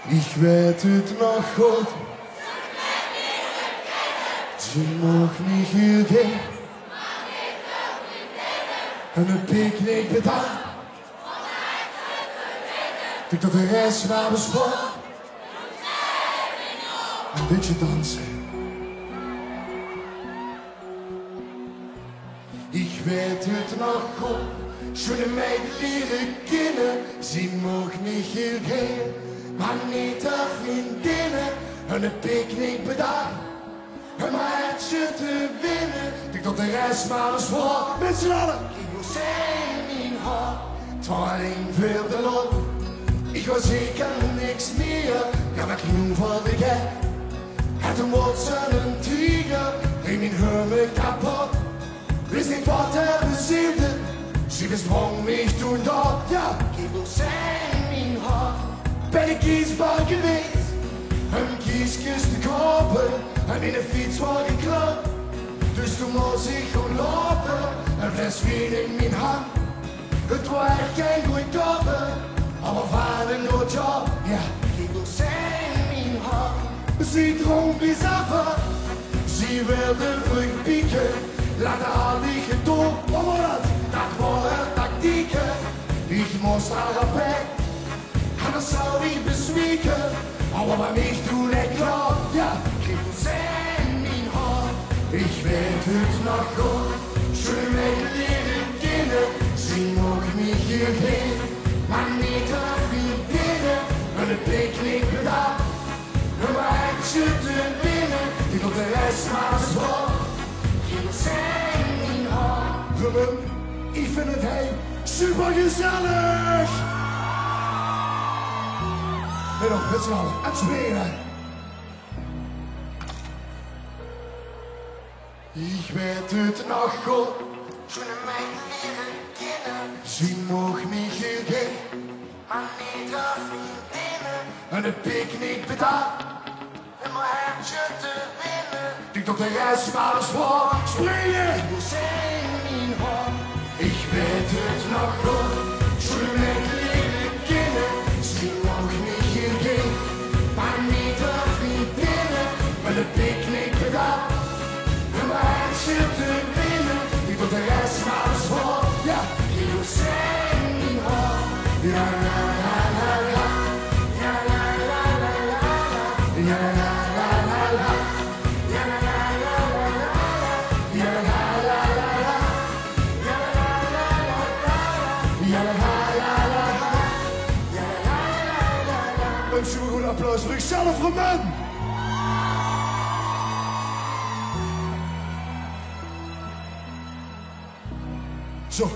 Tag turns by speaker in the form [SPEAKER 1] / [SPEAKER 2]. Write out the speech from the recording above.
[SPEAKER 1] Ik weet het nog goed. Ze mocht niet hier gaan. En een picknick bedacht. Ik dat de rest waar besproken. Een beetje dansen. Ik weet het nog goed. Schöne meid leren kennen. Ze mocht niet hier gaan. Maar niet de vriendinnen. En een picknick bedacht. Een maatje te winnen. Ik tot de rest maar eens voor. Met z'n allen. Ik wil zijn in haar. Twaling voor de lot. Ik was zeker niks meer. Ja, wat genoeg voor de gek. Het een watsen een tiger. In mijn hummer kapot. Wist niet wat er bezielde. Ze besprong mich toen dat. Ja, ik wil zijn in haar. Ben ik kiesbaar geweest. Een kiesjes te kopen. En in een fiets was ik klaar. Dus toen moest ik gewoon lopen. Een fles wien in mijn hand. Het was echt geen goed kopen. Maar vader nooit job. Ja, ik wil zijn in haar. Ze dronk bis af. Ze wilde vlug pieken. Laat haar liggen door. Wat was dat? Dat waren tactieken. Ik moest haar op weg. Anders zou ik bezwieken. Aber bei mich toen ik klaar. Ja, ik wil zijn in haar. Ik weet het nog goed. Schön met leren kennen. Ze mocht niet hier heen. Maar niet de vriendinnen. En een picknick bedacht. Een maatje te winnen. Die tot de rest maar zwart. Ik wil zijn in haar. Ruben, ik vind het heel super gezellig. En nog met z'n allen aan het springen. Ik weet het nog goed. Schöne meid leren kennen. Ze mocht niet hier gaan. Maar niet de vriendinnen. En een picknick bedacht. En mijn hartje te winnen. Ik tot de rest maar eens voor. Springen! Ik wil zijn in haar. Ik weet het nog goed. Schöne meid leren kennen. Ze mocht niet hier gaan. Maar niet de vriendinnen. En een picknick bedacht. En mijn hartje te winnen. Ik tot de rest maar eens voor. Ja, ik wil zijn in haar. Ja, la la la la. Ja, la la la la la. Ja, la la la la. Ja, la la la la la. Ja, la la la la. Ja, la la la la. Ja, la la la la. Ja, la la la la. Een supergoed applaus voor ikzelf, Roman. Zo.